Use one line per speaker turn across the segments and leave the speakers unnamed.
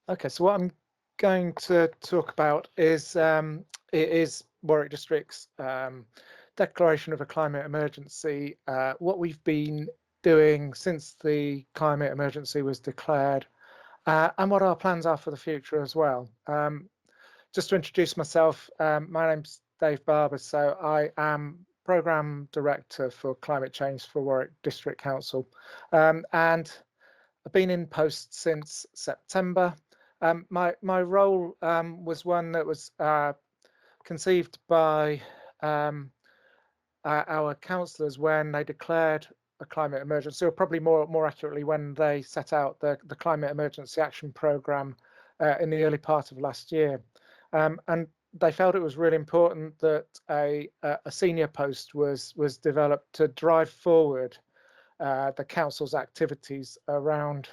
Okay, so what I'm going to talk about is it is Warwick District's declaration of a climate emergency. What we've been doing since the climate emergency was declared, and what our plans are for the future as well. Just to introduce myself, my name's Dave Barber, so I am Programme Director for Climate Change for Warwick District Council, and I've been in post since September. My role was one that was conceived by our councillors when they declared a climate emergency, or probably more accurately when they set out the Climate Emergency Action Programme in the early part of last year. And they felt it was really important that a senior post was developed to drive forward the council's activities around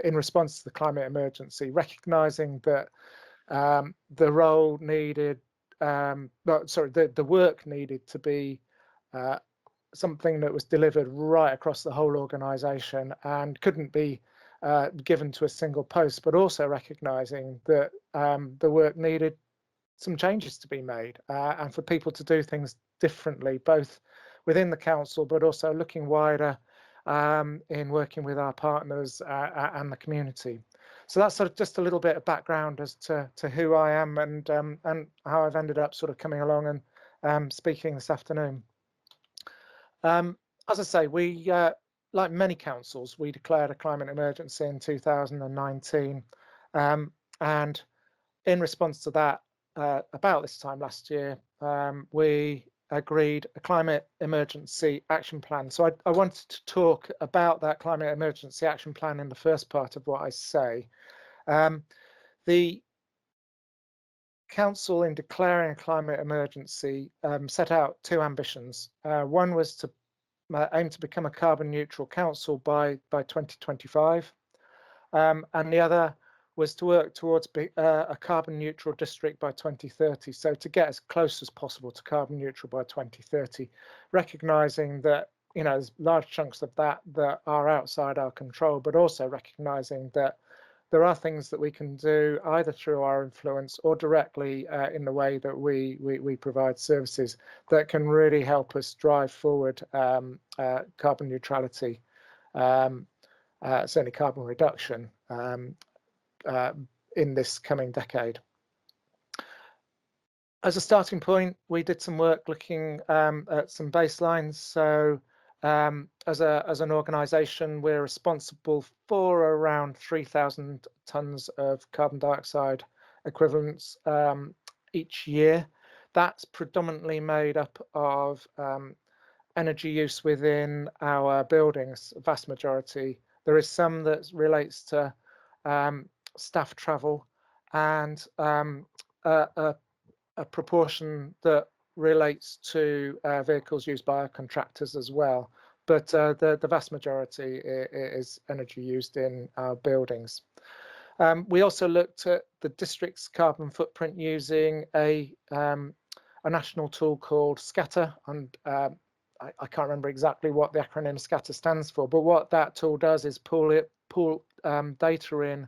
in response to the climate emergency, recognising that the role needed, the work needed to be something that was delivered right across the whole organisation and couldn't be given to a single post, but also recognising that the work needed some changes to be made and for people to do things differently, both within the council, but also looking wider in working with our partners and the community. So that's sort of just a little bit of background as to who I am and how I've ended up sort of coming along and speaking this afternoon. As I say, we, like many councils, we declared a climate emergency in 2019. And in response to that, about this time last year, we agreed a climate emergency action plan. So I wanted to talk about that climate emergency action plan in the first part of what I say. The council, in declaring a climate emergency, set out two ambitions. One was to aim to become a carbon neutral council by 2025, and the other was to work towards a carbon neutral district by 2030. So to get as close as possible to carbon neutral by 2030, recognising that there's large chunks of that are outside our control, but also recognising that there are things that we can do either through our influence or directly in the way that we provide services that can really help us drive forward carbon neutrality, certainly carbon reduction in this coming decade. As a starting point, we did some work looking at some baselines. So as an organisation, we're responsible for around 3,000 tonnes of carbon dioxide equivalents each year. That's predominantly made up of energy use within our buildings, vast majority. There is some that relates to staff travel and a proportion that relates to vehicles used by our contractors as well. But the vast majority is energy used in our buildings. We also looked at the district's carbon footprint using a national tool called Scatter, and I can't remember exactly what the acronym Scatter stands for, but what that tool does is pull data in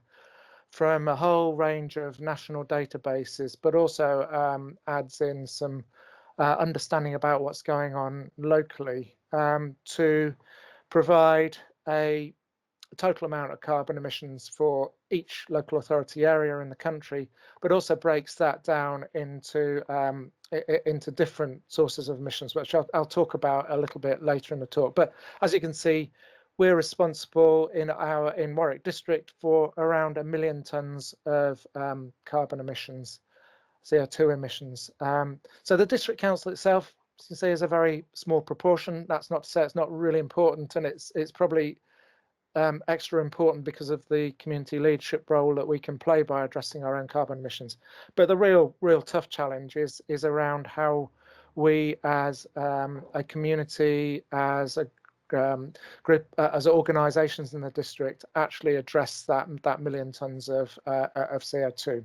from a whole range of national databases, but also adds in some understanding about what's going on locally to provide a total amount of carbon emissions for each local authority area in the country, but also breaks that down into different sources of emissions, which I'll talk about a little bit later in the talk. But as you can see, we're responsible in Warwick District for around 1 million tonnes of carbon emissions, CO2 emissions. So the district council itself, as you can see, is a very small proportion. That's not to say it's not really important, and it's probably extra important because of the community leadership role that we can play by addressing our own carbon emissions. But the real tough challenge is around how we, as a community, as a group, as organisations in the district, actually address that 1 million tonnes of CO2.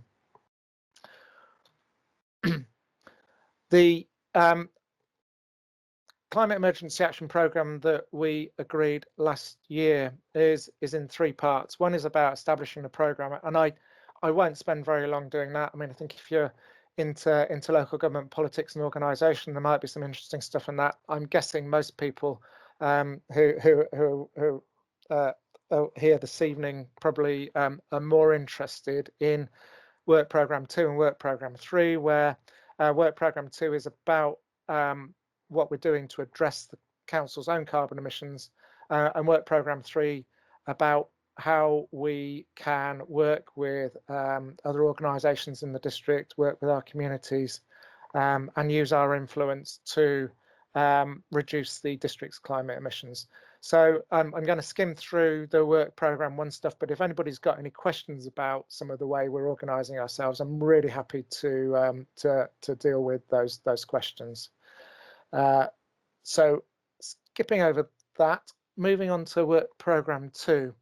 The climate emergency action programme that we agreed last year is in three parts. One is about establishing the programme, and I won't spend very long doing that. I mean, I think if you're into local government politics and organisation, there might be some interesting stuff in that. I'm guessing most people who are here this evening probably are more interested in Work Programme 2 and Work Programme 3, where Work Programme 2 is about what we're doing to address the council's own carbon emissions, and Work Programme 3 about how we can work with other organisations in the district, work with our communities, and use our influence to reduce the district's climate emissions. So I'm going to skim through the Work Programme 1 stuff, but if anybody's got any questions about some of the way we're organising ourselves, I'm really happy to deal with those questions. So skipping over that, moving on to Work Programme 2.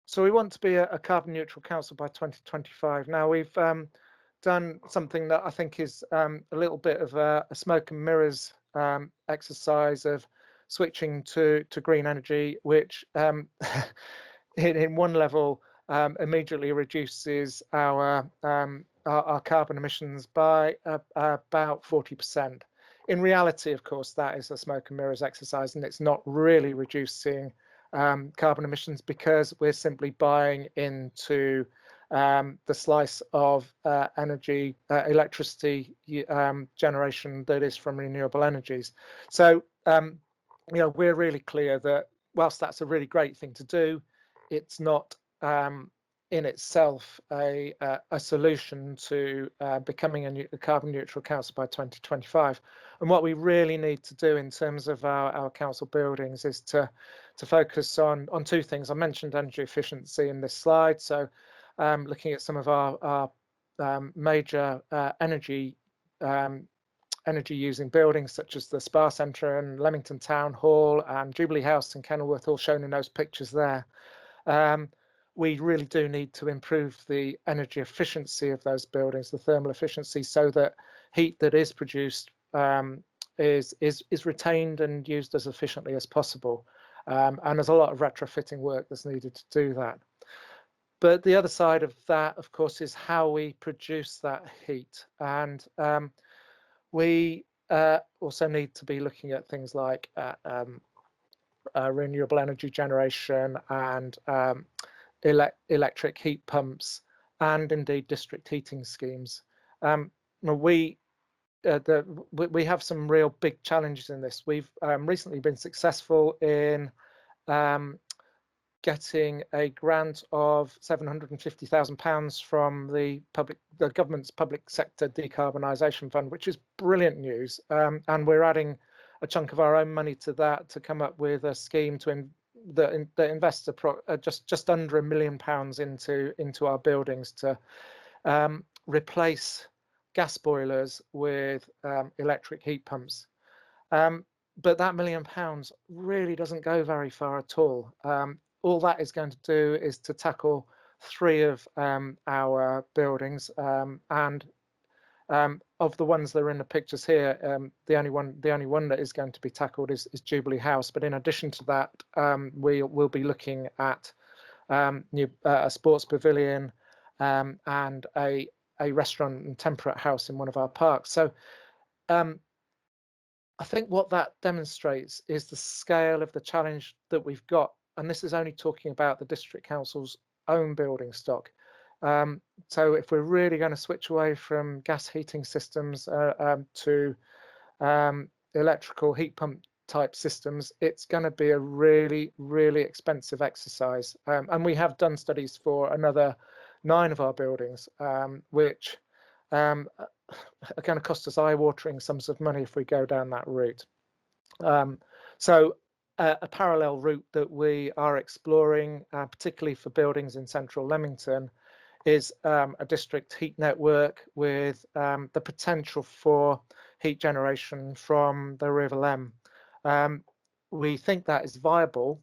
So we want to be a carbon neutral council by 2025. Now we've done something that I think is a little bit of a smoke and mirrors exercise of switching to green energy, which in one level immediately reduces our carbon emissions by about 40%. In reality, of course, that is a smoke and mirrors exercise, and it's not really reducing carbon emissions because we're simply buying into the slice of energy, electricity generation that is from renewable energies. So, we're really clear that whilst that's a really great thing to do, it's not in itself a solution to becoming a carbon neutral council by 2025. And what we really need to do in terms of our council buildings is to focus on two things. I mentioned energy efficiency in this slide. So looking at some of our major energy using buildings such as the Spa Centre and Leamington Town Hall and Jubilee House and Kenilworth, all shown in those pictures there. We really do need to improve the energy efficiency of those buildings, the thermal efficiency, so that heat that is produced is retained and used as efficiently as possible. And there's a lot of retrofitting work that's needed to do that. But the other side of that, of course, is how we produce that heat. And we also need to be looking at things like renewable energy generation and electric heat pumps, and indeed district heating schemes. We have some real big challenges in this. We've recently been successful in getting a grant of £750,000 from the government's public sector decarbonisation fund, which is brilliant news. And we're adding a chunk of our own money to that to come up with a scheme that invests just under £1 million into our buildings to replace gas boilers with electric heat pumps. But that £1 million really doesn't go very far at all. All that is going to do is to tackle 3 of our buildings, and of the ones that are in the pictures here, the only one that is going to be tackled is Jubilee House. But in addition to that, we will be looking at a sports pavilion and a restaurant and temperate house in one of our parks. So I think what that demonstrates is the scale of the challenge that we've got. And this is only talking about the district council's own building stock. So if we're really going to switch away from gas heating systems to electrical heat pump type systems, it's going to be a really, really expensive exercise. And we have done studies for another 9 of our buildings, which are going to cost us eye-watering sums of money if we go down that route. So a parallel route that we are exploring, particularly for buildings in central Leamington, is a district heat network with the potential for heat generation from the River Lem. We think that is viable,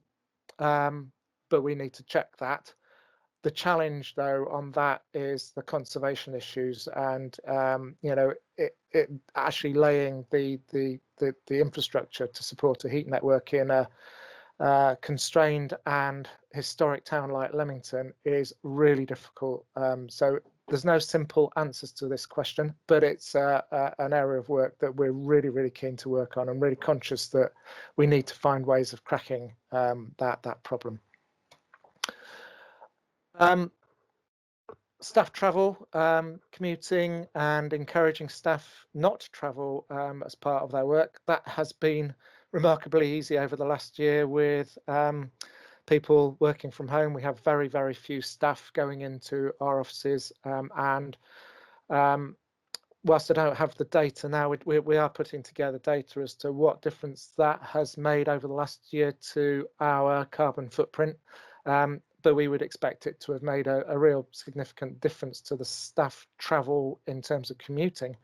but we need to check that. The challenge, though, on that is the conservation issues, and it actually laying the infrastructure to support a heat network in a constrained and historic town like Leamington is really difficult. So there's no simple answers to this question, but it's an area of work that we're really keen to work on, and really conscious that we need to find ways of cracking that problem. Staff travel, commuting, and encouraging staff not to travel as part of their work. That has been remarkably easy over the last year with people working from home. We have very few staff going into our offices, and whilst I don't have the data now, we are putting together data as to what difference that has made over the last year to our carbon footprint. But we would expect it to have made a real significant difference to the staff travel in terms of commuting.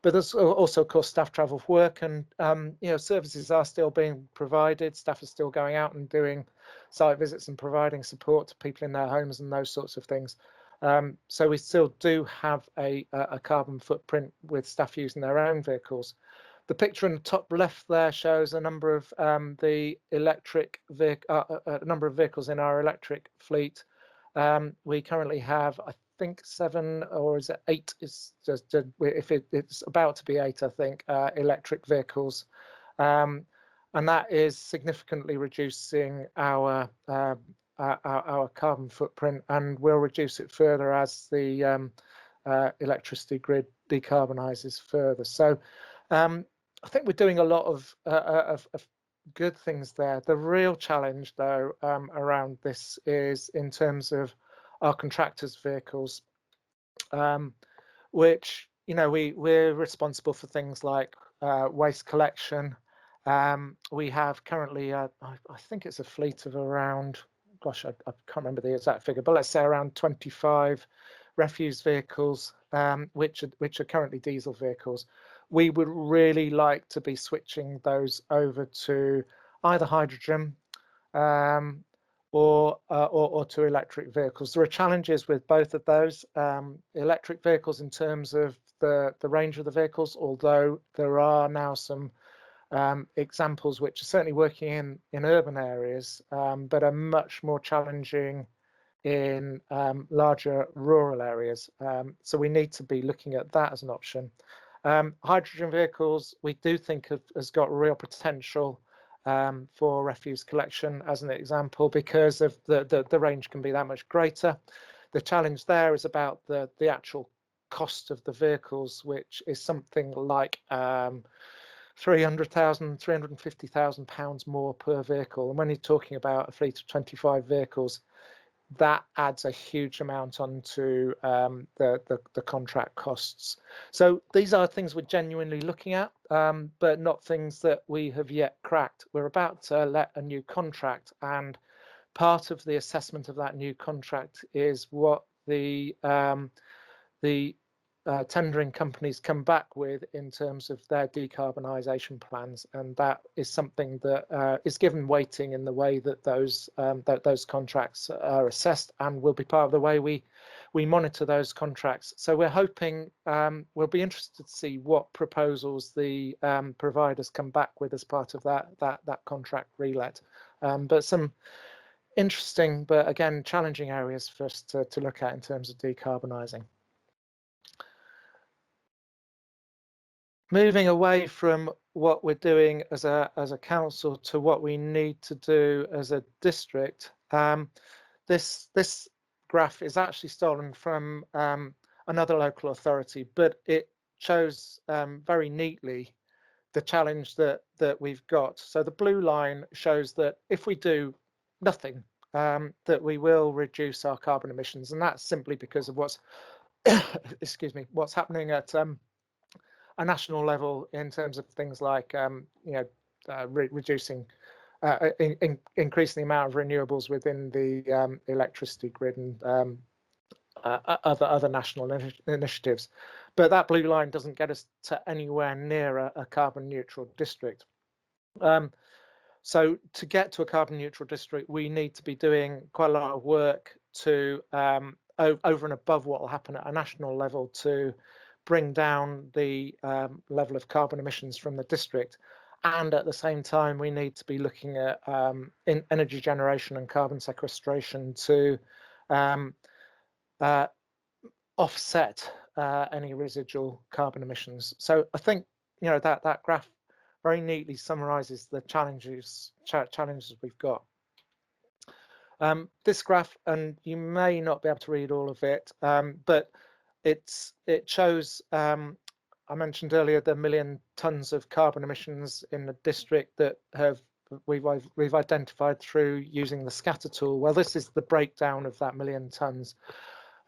But there's also, of course, staff travel for work, and services are still being provided. Staff are still going out and doing site visits and providing support to people in their homes and those sorts of things. So we still do have a carbon footprint with staff using their own vehicles. The picture in the top left there shows a number of the electric a number of vehicles in our electric fleet. We currently have, I think, 7, or is it 8? It's just it's about to be 8, I think, electric vehicles, and that is significantly reducing our carbon footprint, and will reduce it further as the electricity grid decarbonises further. So I think we're doing a lot of good things there. The real challenge, though, around this is in terms of our contractors' vehicles, which, we're responsible for things like waste collection. We have currently, I think it's a fleet of around, gosh, I can't remember the exact figure, but let's say around 25 refuse vehicles, which are currently diesel vehicles. We would really like to be switching those over to either hydrogen or to electric vehicles. There are challenges with both of those. Electric vehicles in terms of the range of the vehicles, although there are now some examples which are certainly working in urban areas, but are much more challenging in larger rural areas. So we need to be looking at that as an option. Hydrogen vehicles, we do think has got real potential for refuse collection, as an example, because of the range can be that much greater. The challenge there is about the actual cost of the vehicles, which is something like £300,000, £350,000 more per vehicle. And when you're talking about a fleet of 25 vehicles, that adds a huge amount onto the contract costs. So these are things we're genuinely looking at, but not things that we have yet cracked. We're about to let a new contract, and part of the assessment of that new contract is what the tendering companies come back with in terms of their decarbonisation plans, and that is something that is given weighting in the way that those contracts are assessed, and will be part of the way we monitor those contracts. So we're hoping, we'll be interested to see what proposals the providers come back with as part of that contract relet. But some interesting, but again challenging areas for us to look at in terms of decarbonising. Moving away from what we're doing as a council to what we need to do as a district, this graph is actually stolen from another local authority, but it shows very neatly the challenge that we've got. So the blue line shows that if we do nothing, that we will reduce our carbon emissions, and that's simply because of what's excuse me, what's happening at a national level in terms of things like reducing, increasing the amount of renewables within the electricity grid, and other national initiatives. But that blue line doesn't get us to anywhere near a carbon neutral district. So to get to a carbon neutral district, we need to be doing quite a lot of work to over and above what will happen at a national level to bring down the level of carbon emissions from the district. and at the same time we need to be looking at in energy generation and carbon sequestration to offset any residual carbon emissions. So I think that graph very neatly summarizes the challenges we've got. This graph, and you may not be able to read all of it, but it shows, I mentioned earlier, the 1 million tons of carbon emissions in the district that we've identified through using the scatter tool. Well, this is the breakdown of that 1 million tons.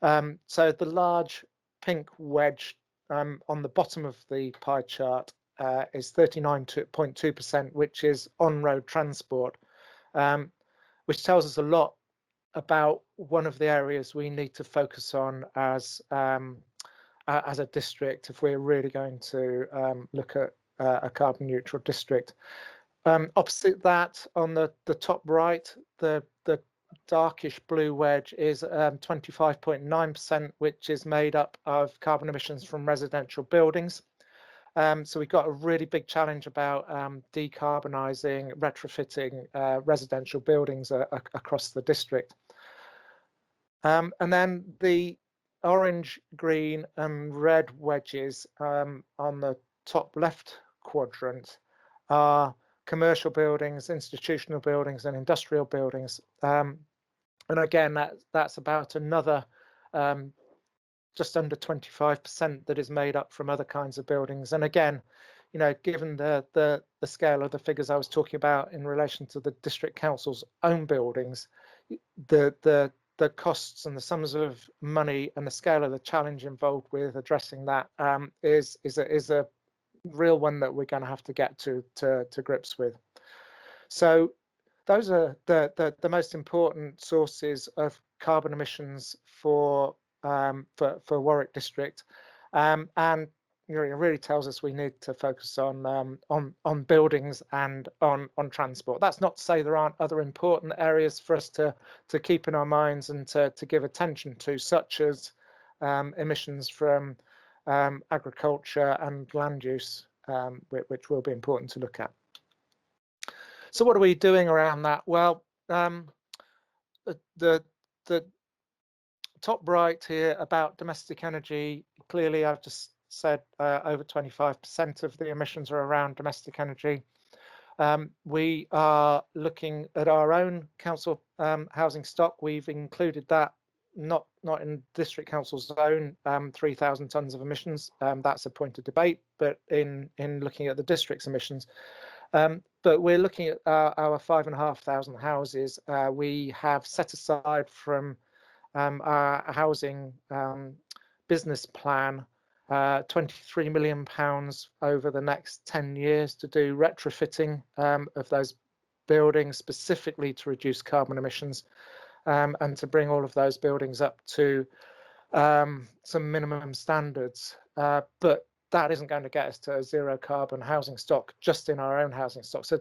So the large pink wedge on the bottom of the pie chart is 39.2%, which is on-road transport, which tells us a lot about one of the areas we need to focus on as a district if we're really going to look at a carbon neutral district. Opposite that, on the top right, the darkish blue wedge is 25.9%, which is made up of carbon emissions from residential buildings. So we've got a really big challenge about decarbonising, retrofitting residential buildings across the district. And then the orange, green and red wedges on the top left quadrant are commercial buildings, institutional buildings and industrial buildings. And again, that's about another just under 25% that is made up from other kinds of buildings. And again, given the scale of the figures I was talking about in relation to the district council's own buildings, the costs and the sums of money and the scale of the challenge involved with addressing that is a real one that we're going to have to get to grips with. So those are the most important sources of carbon emissions for Warwick District, and it really tells us we need to focus on buildings and on transport. That's not to say there aren't other important areas for us to keep in our minds and to give attention to, such as emissions from agriculture and land use, which will be important to look at. So what are we doing around that? Well, the top right here about domestic energy, clearly I've just said over 25% of the emissions are around domestic energy. We are looking at our own council housing stock. We've included that not in district council's own 3,000 tonnes of emissions. That's a point of debate, but in looking at the district's emissions. But we're looking at our 5,500 houses. We have set aside from our housing business plan £23 million over the next 10 years to do retrofitting of those buildings specifically to reduce carbon emissions and to bring all of those buildings up to some minimum standards. But that isn't going to get us to a zero carbon housing stock just in our own housing stock. So,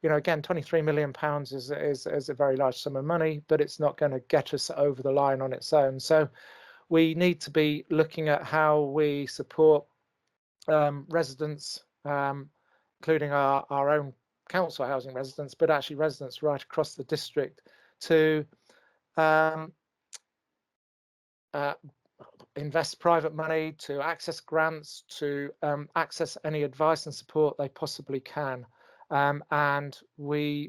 again, £23 million is a very large sum of money, but it's not going to get us over the line on its own. So we need to be looking at how we support residents, including our own council housing residents, but actually residents right across the district to invest private money, to access grants, to access any advice and support they possibly can. And we're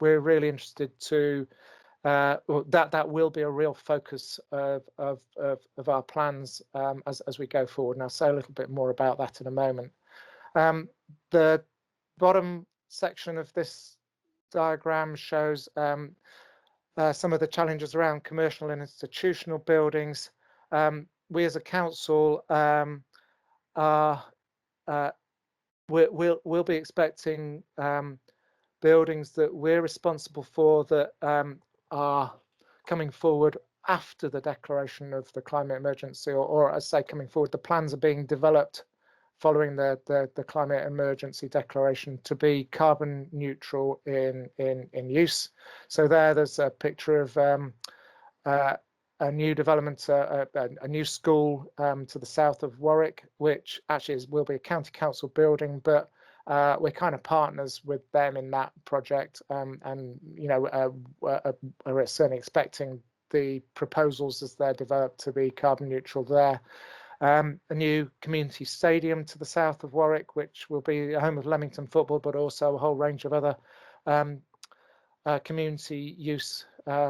really interested to that will be a real focus of our plans as we go forward. And I'll say a little bit more about that in a moment. The bottom section of this diagram shows some of the challenges around commercial and institutional buildings. We as a council we'll be expecting buildings that we're responsible for that are coming forward after the declaration of the climate emergency, or as I say, coming forward, the plans are being developed following the climate emergency declaration to be carbon neutral in use. So there's a picture of a new development, a new school to the south of Warwick, which actually will be a county council building, but we're kind of partners with them in that project, and we're certainly expecting the proposals as they're developed to be carbon neutral there. A new community stadium to the south of Warwick, which will be a home of Leamington football, but also a whole range of other community use,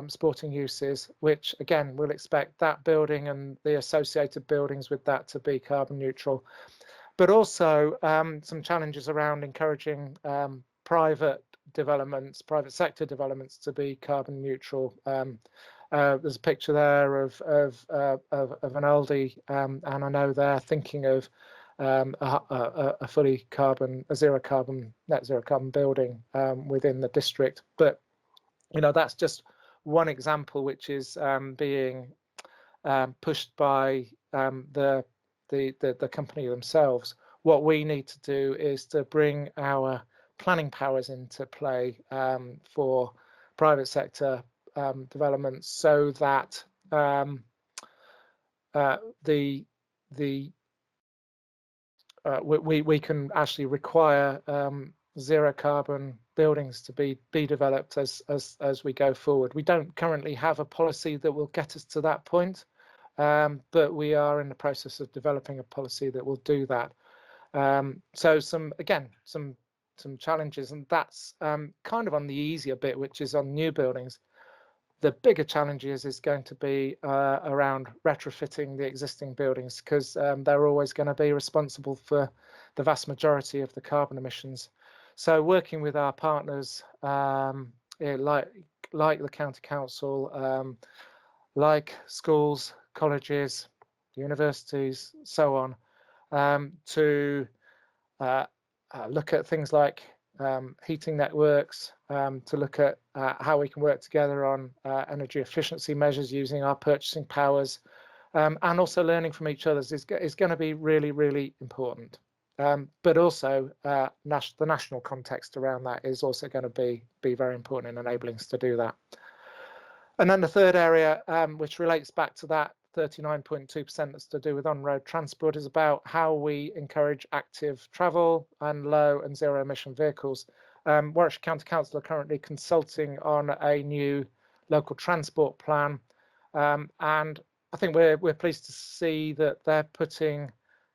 sporting uses, which again, we'll expect that building and the associated buildings with that to be carbon neutral. But also some challenges around encouraging private developments, private sector developments to be carbon neutral. There's a picture there of an Aldi, and I know they're thinking of a fully net zero carbon building within the district. But that's just one example which is being pushed by the company themselves. What we need to do is to bring our planning powers into play for private sector development, so that we can actually require zero carbon buildings to be developed as we go forward. We don't currently have a policy that will get us to that point, but we are in the process of developing a policy that will do that. So some challenges, and that's kind of on the easier bit, which is on new buildings. The bigger challenges is going to be around retrofitting the existing buildings, because they're always going to be responsible for the vast majority of the carbon emissions. So working with our partners, like the county council, like schools, colleges, universities, so on, to look at things like heating networks, to look at how we can work together on energy efficiency measures using our purchasing powers, and also learning from each other is going to be really, really important. But also the national context around that is also going to be very important in enabling us to do that. And then the third area, which relates back to that 39.2% that's to do with on-road transport, is about how we encourage active travel and low and zero emission vehicles. Warwickshire County Council are currently consulting on a new local transport plan, and I think we're pleased to see that they're putting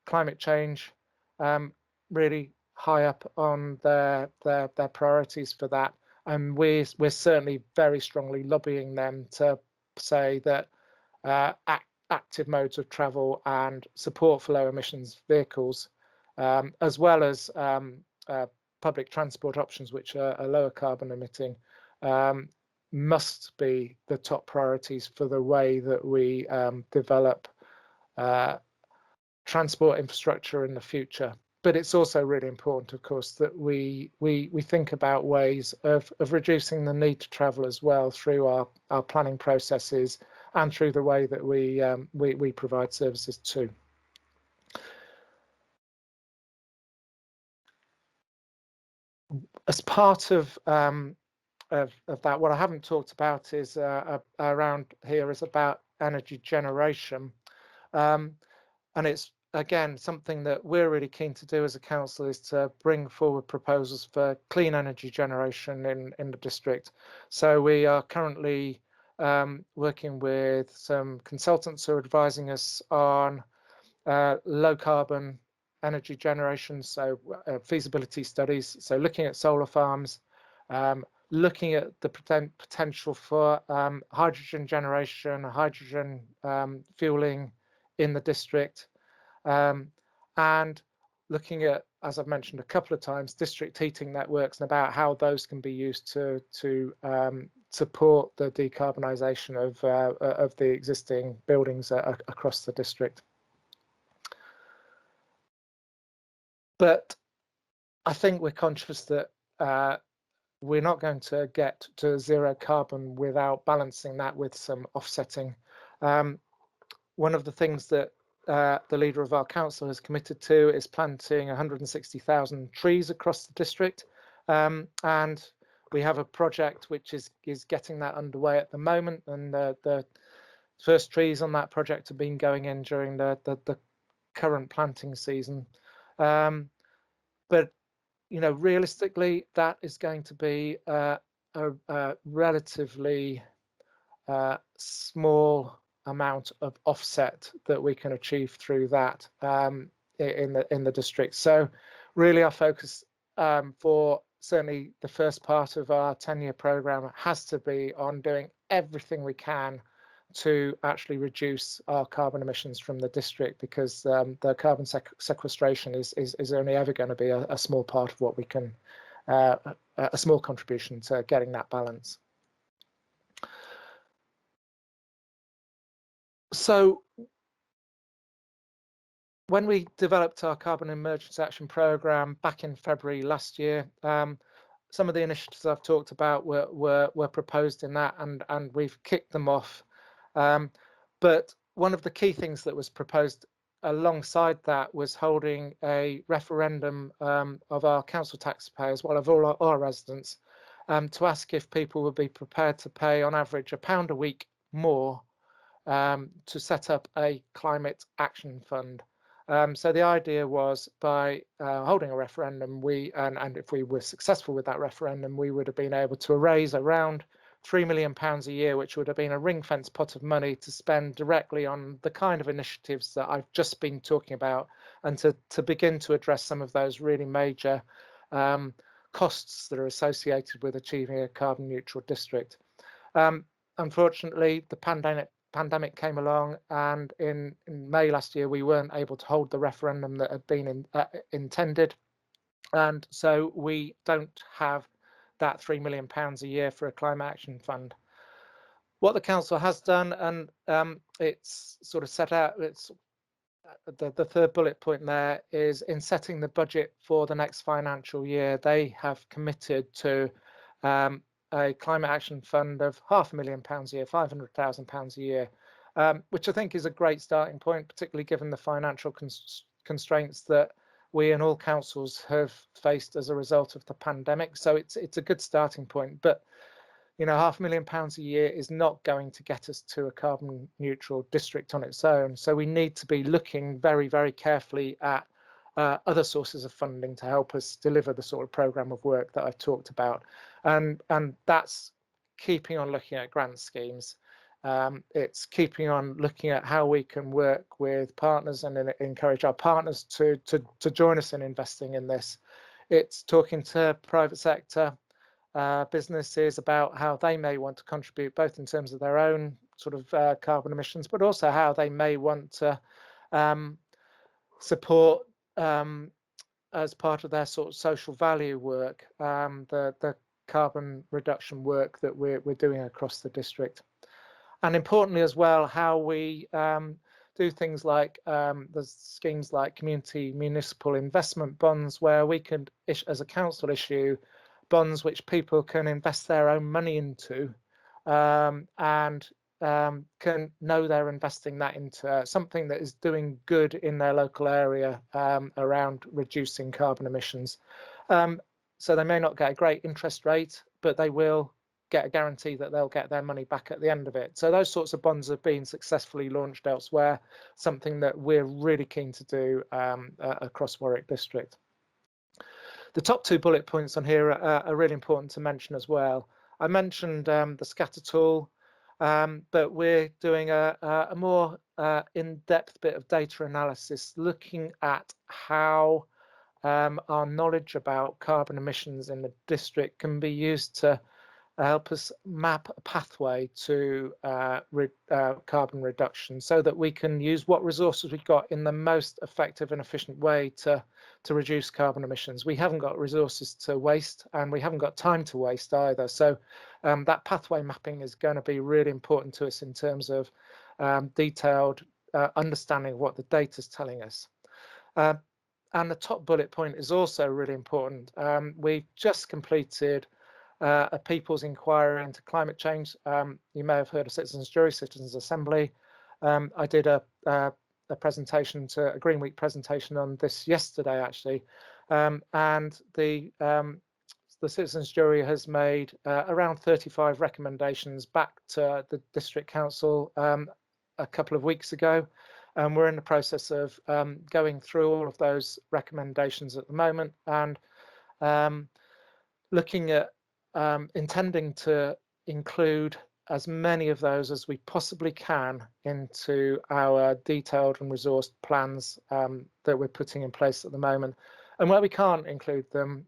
climate change really high up on their priorities for that. And we're certainly very strongly lobbying them to say that active modes of travel and support for low emissions vehicles, as well as public transport options which are lower carbon emitting, must be the top priorities for the way that we develop transport infrastructure in the future. But it's also really important, of course, that we think about ways of reducing the need to travel as well through our planning processes and through the way that we provide services too. As part of that, what I haven't talked about is around here is about energy generation, and it's again something that we're really keen to do as a council, is to bring forward proposals for clean energy generation in the district. So we are currently working with some consultants who are advising us on low carbon energy generation, so feasibility studies, so looking at solar farms, looking at the potential for hydrogen generation, hydrogen fueling in the district, and looking at, as I've mentioned a couple of times, district heating networks and about how those can be used to support the decarbonisation of the existing buildings across the district. But I think we're conscious that we're not going to get to zero carbon without balancing that with some offsetting. One of the things that the leader of our council has committed to is planting 160,000 trees across the district, and we have a project which is getting that underway at the moment, and the first trees on that project have been going in during the current planting season. But realistically, that is going to be a relatively small amount of offset that we can achieve through that in the district. So really our focus for certainly the first part of our 10-year programme has to be on doing everything we can to actually reduce our carbon emissions from the district, because the carbon sequestration is only ever going to be a small part of what we can, a small contribution to getting that balance. So when we developed our Carbon Emergency Action Programme back in February last year, some of the initiatives I've talked about were proposed in that, and we've kicked them off. But one of the key things that was proposed alongside that was holding a referendum of our council taxpayers, well, of all our residents, to ask if people would be prepared to pay on average £1 a week more to set up a climate action fund. So the idea was, by holding a referendum, and if we were successful with that referendum, we would have been able to raise around £3 million a year, which would have been a ring-fence pot of money to spend directly on the kind of initiatives that I've just been talking about, and to begin to address some of those really major costs that are associated with achieving a carbon neutral district. Unfortunately, the pandemic came along, and in May last year we weren't able to hold the referendum that had been intended, and so we don't have that £3 million a year for a climate action fund. What the council has done, and it's sort of set out, it's the third bullet point there, is in setting the budget for the next financial year, they have committed to a climate action fund of £500,000 a year, £500,000 a year, which I think is a great starting point, particularly given the financial constraints that we and all councils have faced as a result of the pandemic. So it's a good starting point, but £500,000 a year is not going to get us to a carbon neutral district on its own. So we need to be looking very, very carefully at other sources of funding to help us deliver the sort of programme of work that I've talked about. And that's keeping on looking at grant schemes. It's keeping on looking at how we can work with partners and encourage our partners to join us in investing in this. It's talking to private sector businesses about how they may want to contribute, both in terms of their own sort of carbon emissions, but also how they may want to support as part of their sort of social value work, the carbon reduction work that we're doing across the district. And importantly as well, how we do things like there's schemes like community municipal investment bonds, where we can, as a council, issue bonds which people can invest their own money into, and can know they're investing that into something that is doing good in their local area around reducing carbon emissions. So they may not get a great interest rate, but they will get a guarantee that they'll get their money back at the end of it. So those sorts of bonds have been successfully launched elsewhere, something that we're really keen to do across Warwick District. The top two bullet points on here are really important to mention as well. I mentioned the scatter tool, but we're doing a more in-depth bit of data analysis, looking at how our knowledge about carbon emissions in the district can be used to help us map a pathway to carbon reduction, so that we can use what resources we've got in the most effective and efficient way to reduce carbon emissions. We haven't got resources to waste, and we haven't got time to waste either. So that pathway mapping is going to be really important to us in terms of detailed understanding of what the data is telling us. And the top bullet point is also really important. We've just completed a people's inquiry into climate change. You may have heard of Citizens' Jury, Citizens' Assembly. I did a presentation, a Green Week presentation on this yesterday, actually, and the Citizens' Jury has made around 35 recommendations back to the District Council a couple of weeks ago, and we're in the process of going through all of those recommendations at the moment, and looking at intending to include as many of those as we possibly can into our detailed and resourced plans that we're putting in place at the moment. And where we can't include them,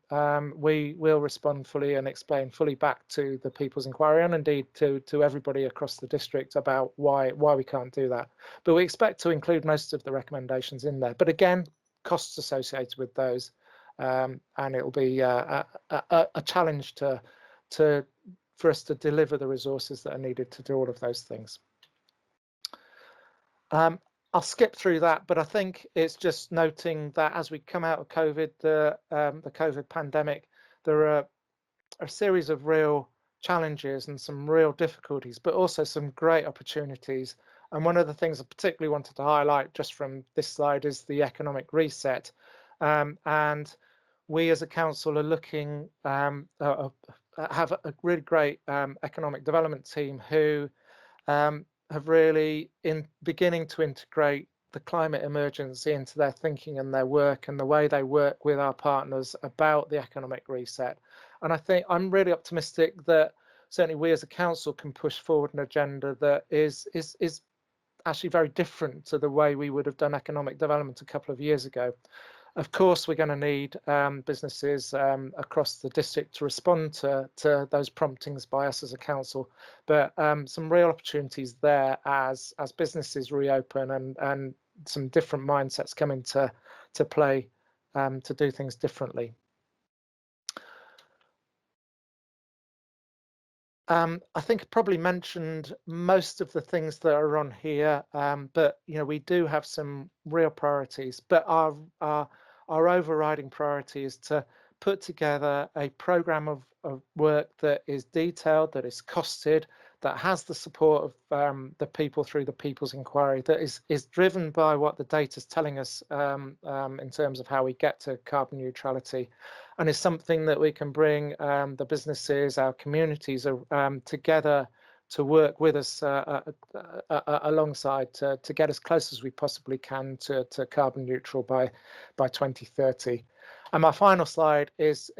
we will respond fully and explain fully back to the People's Inquiry and indeed to everybody across the district about why we can't do that. But we expect to include most of the recommendations in there. But again, costs associated with those, and it'll be a challenge for us to deliver the resources that are needed to do all of those things. I'll skip through that, but I think it's just noting that as we come out of COVID, the COVID pandemic, there are a series of real challenges and some real difficulties, but also some great opportunities. And one of the things I particularly wanted to highlight just from this slide is the economic reset. And we as a council are looking, have a really great economic development team who have really beginning to integrate the climate emergency into their thinking and their work and the way they work with our partners about the economic reset. And I think I'm really optimistic that certainly we as a council can push forward an agenda that is actually very different to the way we would have done economic development a couple of years ago. Of course, we're going to need businesses across the district to respond to those promptings by us as a council, but some real opportunities there as businesses reopen and some different mindsets come into play to do things differently. I think I probably mentioned most of the things that are on here, but we do have some real priorities. But our overriding priority is to put together a program of work that is detailed, that is costed, that has the support of the people through the People's Inquiry, that is driven by what the data is telling us in terms of how we get to carbon neutrality, and is something that we can bring the businesses, our communities together to work with us alongside to get as close as we possibly can to carbon neutral by 2030. And my final slide is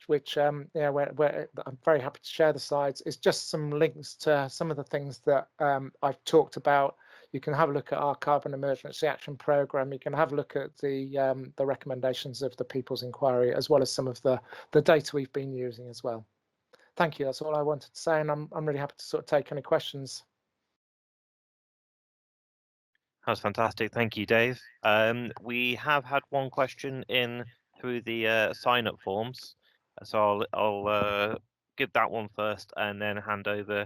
which I'm very happy to share the slides, is just some links to some of the things that I've talked about. You can have a look at our carbon emergency action programme. You can have a look at the recommendations of the People's Inquiry, as well as some of the data we've been using as well. Thank you. That's all I wanted to say, and I'm really happy to sort of take any questions.
That's fantastic. Thank you, Dave. We have had one question in through the sign-up forms, so I'll give that one first and then hand over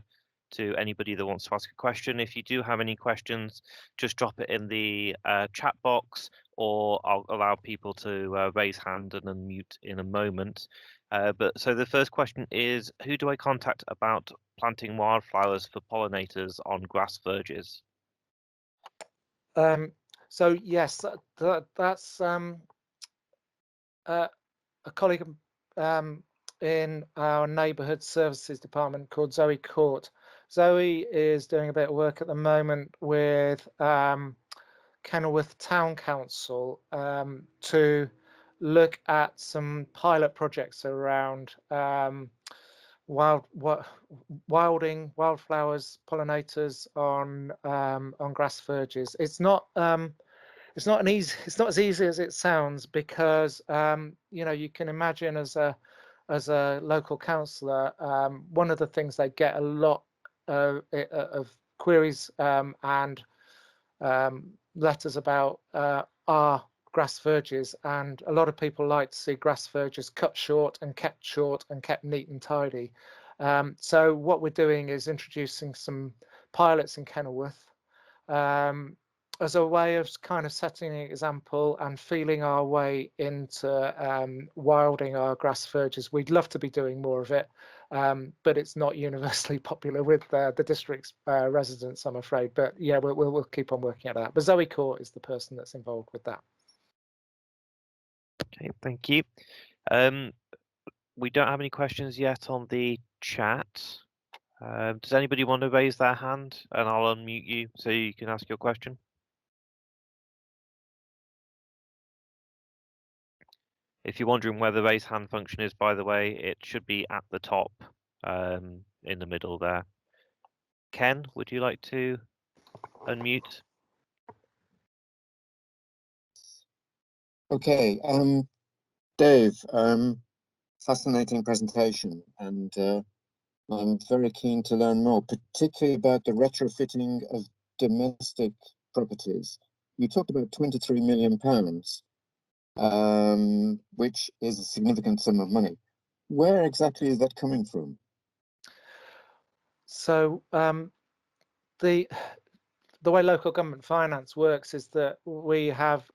to anybody that wants to ask a question. If you do have any questions, just drop it in the chat box, or I'll allow people to raise hand and unmute in a moment. So the first question is, who do I contact about planting wildflowers for pollinators on grass verges?
So yes, that's a colleague in our neighbourhood services department called Zoe Court. Zoe is doing a bit of work at the moment with Kenilworth Town Council to look at some pilot projects around wildflowers, pollinators on grass verges. It's not as easy as it sounds, because you can imagine as a local councillor, one of the things they get a lot of queries and letters about are grass verges, and a lot of people like to see grass verges cut short and kept neat and tidy. So what we're doing is introducing some pilots in Kenilworth as a way of kind of setting an example and feeling our way into wilding our grass verges. We'd love to be doing more of it, but it's not universally popular with the district's residents, I'm afraid. But yeah, we'll keep on working at that. But Zoe Court is the person that's involved with that.
Okay, thank you. We don't have any questions yet on the chat. Does anybody want to raise their hand, and I'll unmute you so you can ask your question? If you're wondering where the raise hand function is, by the way, it should be at the top in the middle there. Ken, would you like to unmute?
Okay, Dave, fascinating presentation, and I'm very keen to learn more, particularly about the retrofitting of domestic properties. You talked about £23 million, which is a significant sum of money. Where exactly is that coming from?
So the way local government finance works is that we have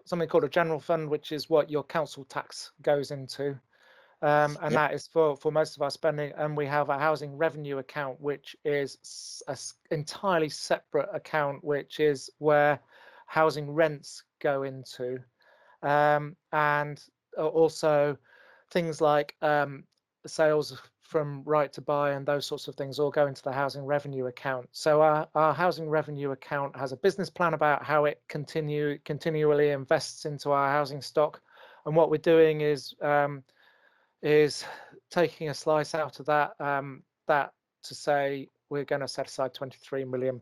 something called a general fund, which is what your council tax goes into. And
Yep.
that is for most of our spending. And we have a housing revenue account, which is an entirely separate account, which is where housing rents go into. And also things like sales from right to buy and those sorts of things all go into the housing revenue account. So our housing revenue account has a business plan about how it continually invests into our housing stock. And what we're doing is taking a slice out of that to say we're going to set aside £23 million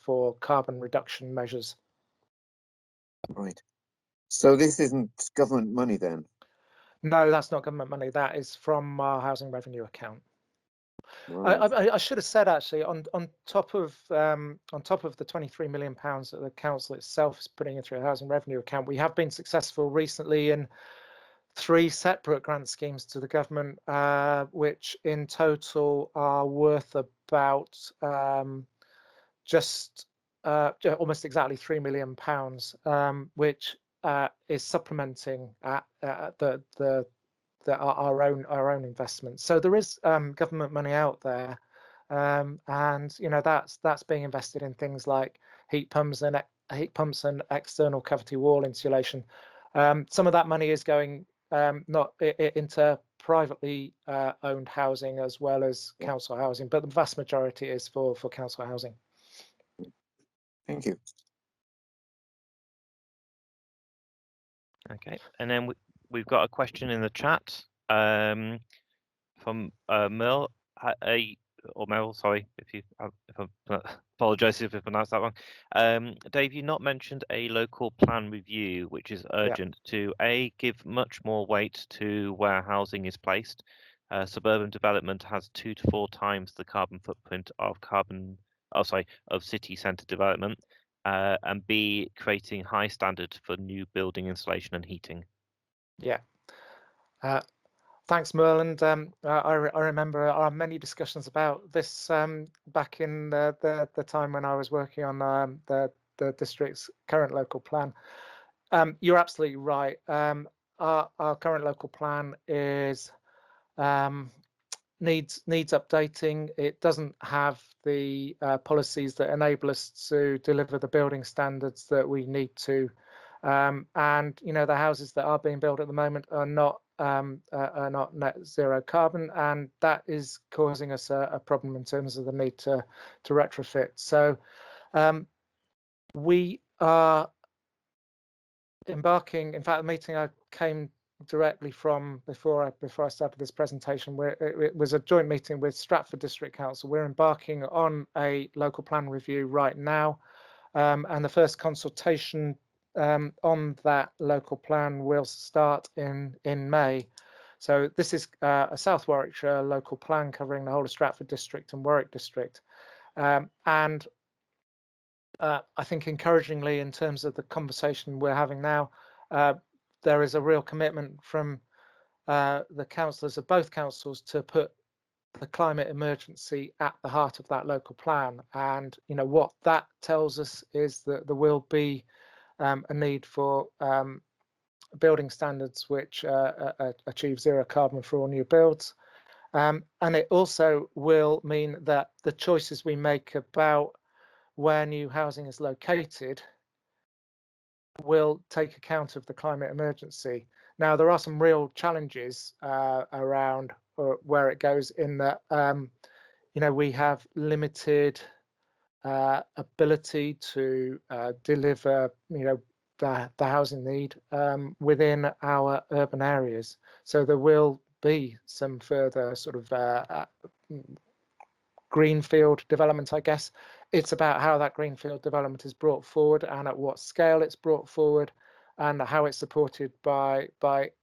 for carbon reduction measures.
Right. So this isn't government money then?
No, that's not government money. That is from our housing revenue account.
Right.
I should have said actually on top of the £23 million that the council itself is putting in through a housing revenue account, we have been successful recently in 3 separate grant schemes to the government, which in total are worth about just almost exactly £3 million, which is supplementing our own investments. So there is government money out there, and that's being invested in things like heat pumps and external cavity wall insulation. Some of that money is going not into privately owned housing as well as council housing, but the vast majority is for council housing.
Thank you.
Okay, and then we've got a question in the chat from Merle, or Merrill, sorry, if I apologise if I pronounced that wrong. Dave, you not mentioned a local plan review, which is urgent to give much more weight to where housing is placed. Suburban development has 2 to 4 times the carbon footprint of city centre development. And B, creating high standards for new building insulation and heating.
Yeah. Thanks, Merle. And I remember our many discussions about this back in the time when I was working on the district's current local plan. You're absolutely right. Our current local plan is needs updating. It doesn't have the policies that enable us to deliver the building standards that we need to. And the houses that are being built at the moment are not net zero carbon, and that is causing us a problem in terms of the need to retrofit. So we are embarking. In fact, the meeting I came directly from before I started this presentation, where it was a joint meeting with Stratford District Council. We're embarking on a local plan review right now, and the first consultation on that local plan will start in May. So this is a South Warwickshire local plan covering the whole of Stratford District and Warwick District, and I think encouragingly, in terms of the conversation we're having now, there is a real commitment from the councillors of both councils to put the climate emergency at the heart of that local plan. And what that tells us is that there will be a need for building standards which achieve zero carbon for all new builds. And it also will mean that the choices we make about where new housing is located will take account of the climate emergency. Now, there are some real challenges around where it goes, in that we have limited ability to deliver the housing need within our urban areas. So there will be some further sort of greenfield development, I guess. It's about how that greenfield development is brought forward and at what scale it's brought forward, and how it's supported by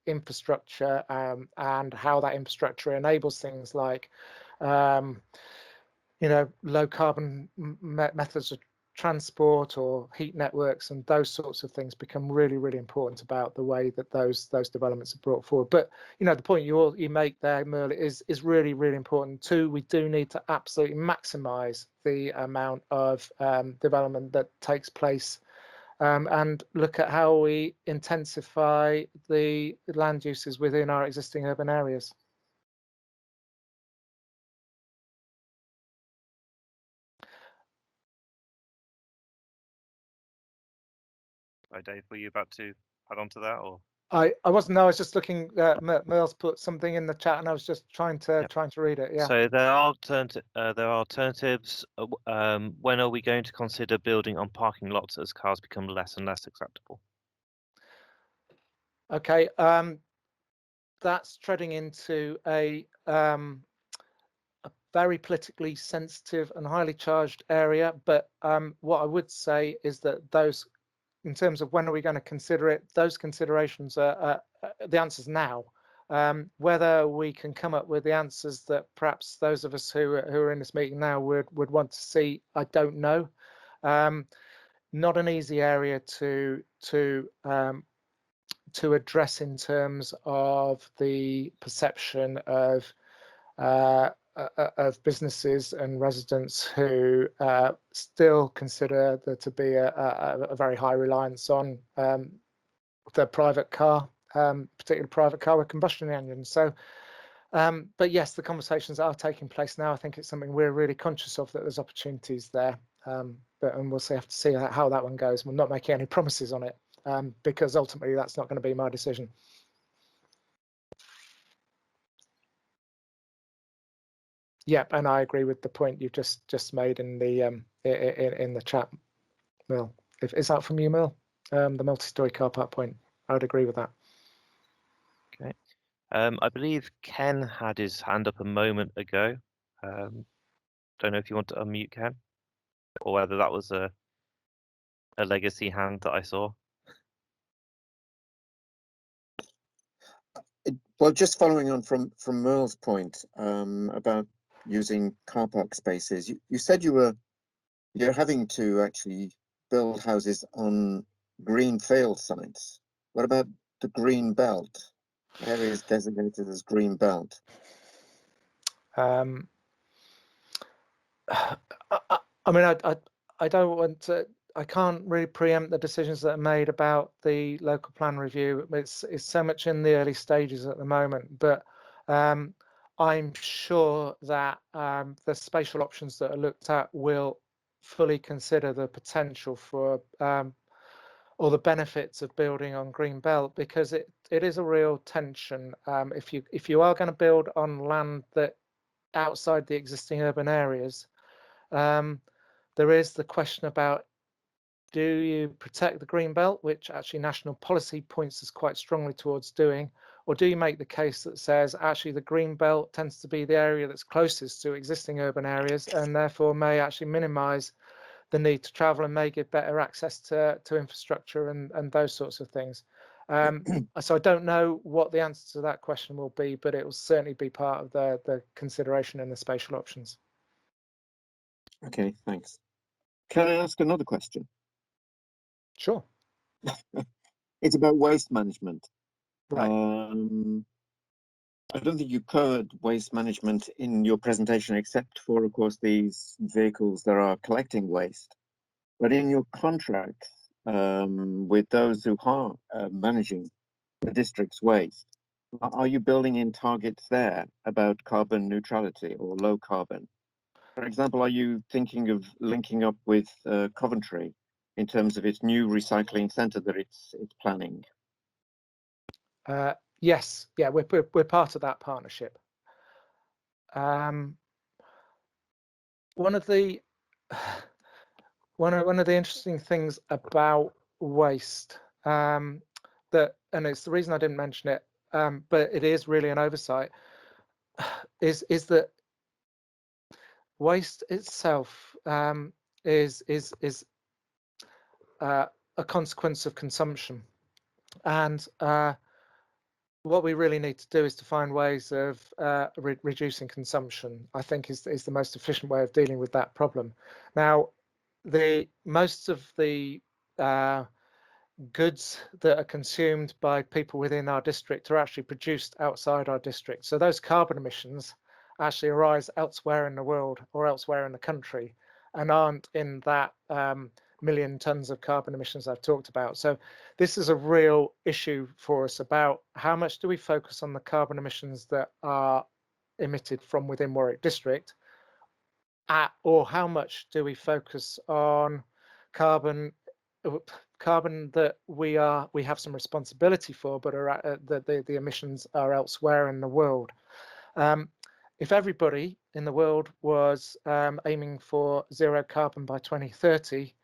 infrastructure, and how that infrastructure enables things like low carbon methods of transport or heat networks, and those sorts of things become really, really important about the way that those developments are brought forward. But the point you make there, Merle, is really, really important too. We do need to absolutely maximise the amount of development that takes place, and look at how we intensify the land uses within our existing urban areas.
Hi, Dave, were you about to add on to that, or?
I wasn't. No, I was just looking. Merle's put something in the chat, and I was just trying to read it. Yeah.
So there are alternatives. When are we going to consider building on parking lots as cars become less and less acceptable?
Okay. That's treading into a very politically sensitive and highly charged area. But what I would say is that those, in terms of when are we going to consider it, those considerations are the answers now. Whether we can come up with the answers that perhaps those of us who are in this meeting now would want to see, I don't know. Not an easy area to address in terms of the perception of businesses and residents who still consider there to be a very high reliance on the private car, particularly private car with combustion engines. So, but yes, the conversations are taking place now. I think it's something we're really conscious of, that there's opportunities there, and we'll have to see how that one goes. We're not making any promises on it, because ultimately that's not going to be my decision. Yep, and I agree with the point you've just made in the in the chat, Merle. Is that from you, Merle? The multi-story car park point. I would agree with that.
Okay. I believe Ken had his hand up a moment ago. Don't know if you want to unmute Ken, or whether that was a legacy hand that I saw.
Well, just following on from Merle's point about using car park spaces, you said you're having to actually build houses on greenfield sites. What about the green belt, areas designated as green belt?
I mean, I don't want to. I can't really preempt the decisions that are made about the local plan review. It's so much in the early stages at the moment, but I'm sure that the spatial options that are looked at will fully consider the potential for or the benefits of building on green belt, because it is a real tension. If you are going to build on land that outside the existing urban areas, there is the question about, do you protect the green belt, which actually national policy points us quite strongly towards doing, or do you make the case that says actually the green belt tends to be the area that's closest to existing urban areas and therefore may actually minimise the need to travel and may give better access to infrastructure and those sorts of things. So I don't know what the answer to that question will be, but it will certainly be part of the consideration in the spatial options.
Okay, thanks. Can I ask another question?
Sure.
It's about waste management.
Right.
I don't think you covered waste management in your presentation, except for, of course, these vehicles that are collecting waste. But in your contracts with those who are managing the district's waste, are you building in targets there about carbon neutrality or low carbon? For example, are you thinking of linking up with Coventry in terms of its new recycling centre that it's planning?
Yes, yeah, we're part of that partnership. One of the interesting things about waste that, and it's the reason I didn't mention it, but it is really an oversight, is that waste itself is a consequence of consumption, and what we really need to do is to find ways of reducing consumption. I think is the most efficient way of dealing with that problem. Now, most of the goods that are consumed by people within our district are actually produced outside our district. So those carbon emissions actually arise elsewhere in the world or elsewhere in the country and aren't in that million tons of carbon emissions I've talked about. So this is a real issue for us about how much do we focus on the carbon emissions that are emitted from within Warwick District, or how much do we focus on carbon that we have some responsibility for, but are the emissions are elsewhere in the world. If everybody in the world was aiming for zero carbon by 2030,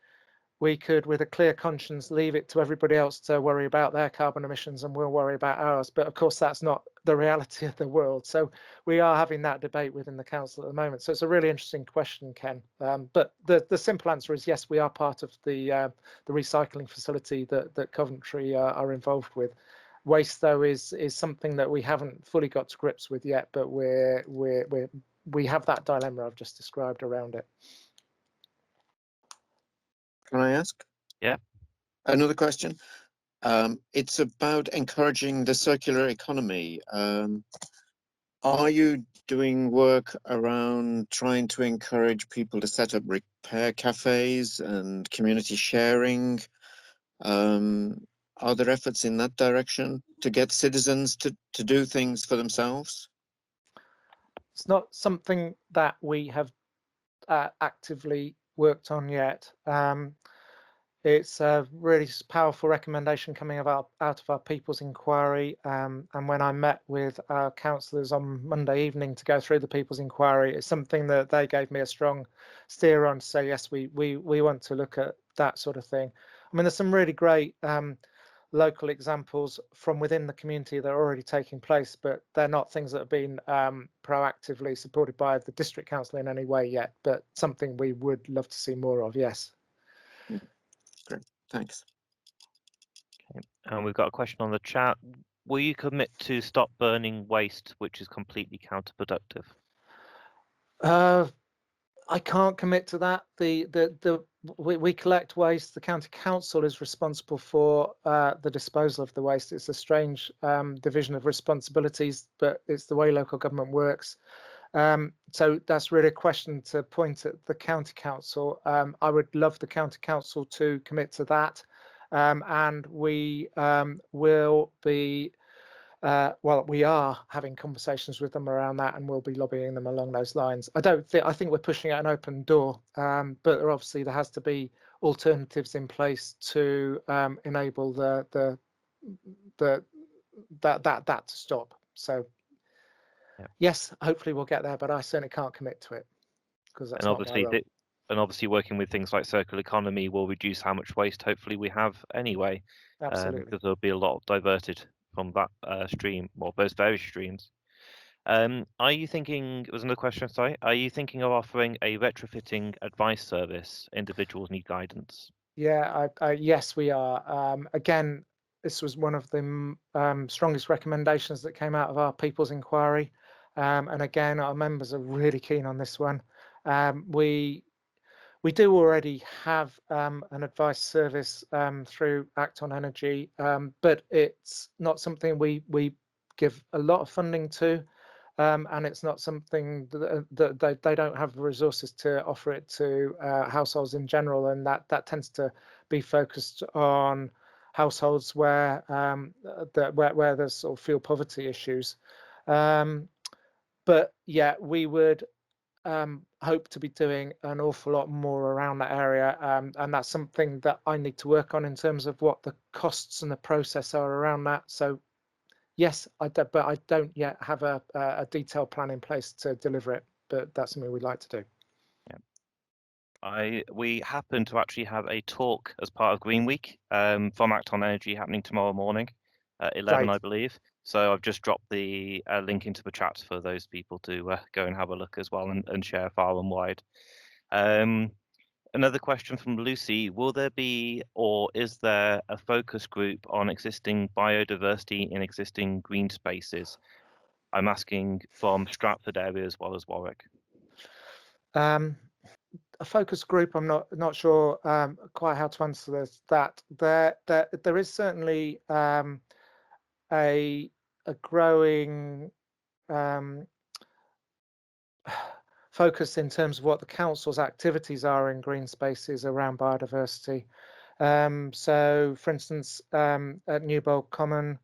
we could, with a clear conscience, leave it to everybody else to worry about their carbon emissions and we'll worry about ours. But of course, that's not the reality of the world. So we are having that debate within the council at the moment. So it's a really interesting question, Ken. But the simple answer is yes, we are part of the recycling facility that Coventry are involved with. Waste, though, is something that we haven't fully got to grips with yet, but we have that dilemma I've just described around it.
Can I ask?
Yeah.
Another question. It's about encouraging the circular economy. Are you doing work around trying to encourage people to set up repair cafes and community sharing? Are there efforts in that direction to get citizens to do things for themselves?
It's not something that we have actively worked on yet. It's a really powerful recommendation coming out of our People's Inquiry. And when I met with our councillors on Monday evening to go through the People's Inquiry, it's something that they gave me a strong steer on to say, yes, we want to look at that sort of thing. I mean, there's some really great local examples from within the community that are already taking place, but they're not things that have been proactively supported by the district council in any way yet, but something we would love to see more of, yes.
Great, thanks.
Okay. And we've got a question on the chat. Will you commit to stop burning waste, which is completely counterproductive?
I can't commit to that. We collect waste. The county council is responsible for the disposal of the waste. It's a strange division of responsibilities, but it's the way local government works. So that's really a question to point at the county council. I would love the county council to commit to that, and we will be. Well, we are having conversations with them around that, and we'll be lobbying them along those lines. I think we're pushing out an open door, but obviously there has to be alternatives in place to enable that to stop. So
yeah.
Yes, hopefully we'll get there, but I certainly can't commit to it because that's not my role.
And obviously working with things like circular economy will reduce how much waste hopefully we have anyway.
Absolutely.
Because there'll be a lot diverted from that stream, or those various streams. Are you thinking, it was another question, sorry, are you thinking of offering a retrofitting advice service? Individuals need guidance.
Yeah, yes, we are. Again, this was one of the strongest recommendations that came out of our People's Inquiry. And again, our members are really keen on this one. We do already have an advice service through Act on Energy, but it's not something we give a lot of funding to, and it's not something that they don't have the resources to offer it to households in general, and that tends to be focused on households where there's sort of fuel poverty issues. But yeah, we would hope to be doing an awful lot more around that area, and that's something that I need to work on in terms of what the costs and the process are around that. So yes, but I don't yet have a detailed plan in place to deliver it, but that's something we'd like to do.
Yeah. We happen to actually have a talk as part of Green Week from Acton Energy happening tomorrow morning at 11,
Great.
I believe. So I've just dropped the link into the chat for those people to go and have a look as well and share far and wide. Another question from Lucy: will there be, or is there, a focus group on existing biodiversity in existing green spaces? I'm asking from Stratford area as well as Warwick.
A focus group, I'm not sure quite how to answer this. There is certainly a growing focus in terms of what the council's activities are in green spaces around biodiversity. So, for instance, at Newbold Common,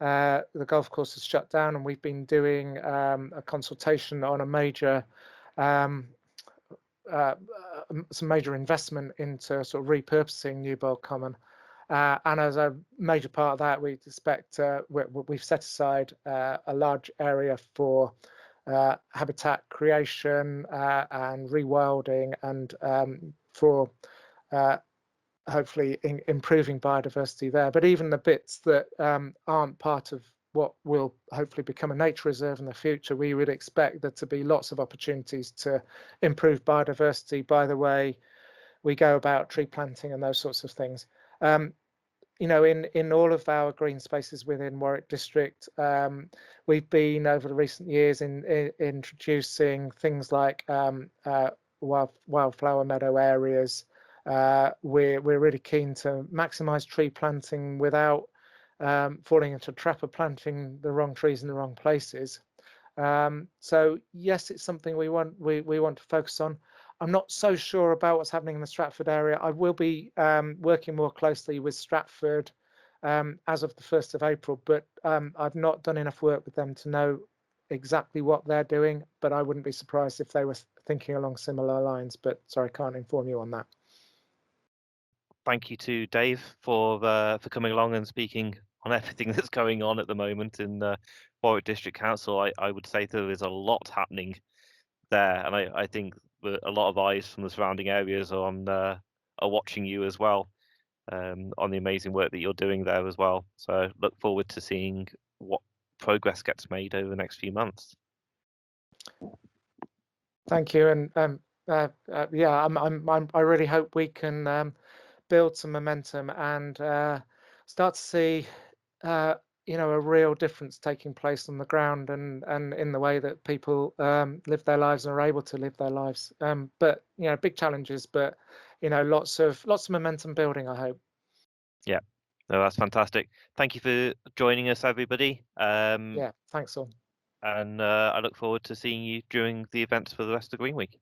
the golf course is shut down, and we've been doing a consultation on a major some major investment into sort of repurposing Newbold Common. And as a major part of that, we expect we've set aside a large area for habitat creation and rewilding, and for hopefully improving biodiversity there. But even the bits that aren't part of what will hopefully become a nature reserve in the future, we would expect there to be lots of opportunities to improve biodiversity by the way we go about tree planting and those sorts of things. You know, in all of our green spaces within Warwick District, we've been over the recent years introducing things like wildflower meadow areas. We're really keen to maximise tree planting without falling into a trap of planting the wrong trees in the wrong places. So yes, it's something we want to focus on. I'm not so sure about what's happening in the Stratford area. I will be working more closely with Stratford as of the 1st of April, but I've not done enough work with them to know exactly what they're doing, but I wouldn't be surprised if they were thinking along similar lines, but sorry, I can't inform you on that.
Thank you to Dave for coming along and speaking on everything that's going on at the moment in Warwick District Council. I would say there is a lot happening there, and I think that a lot of eyes from the surrounding areas are watching you as well on the amazing work that you're doing there as well. So look forward to seeing what progress gets made over the next few months.
Thank you, and yeah, I really hope we can build some momentum and start to see you know, a real difference taking place on the ground and in the way that people live their lives and are able to live their lives. But you know, big challenges, but you know, lots of momentum building, I hope.
Yeah, no, that's fantastic. Thank you for joining us, everybody.
Yeah, thanks all.
And I look forward to seeing you during the events for the rest of Green Week.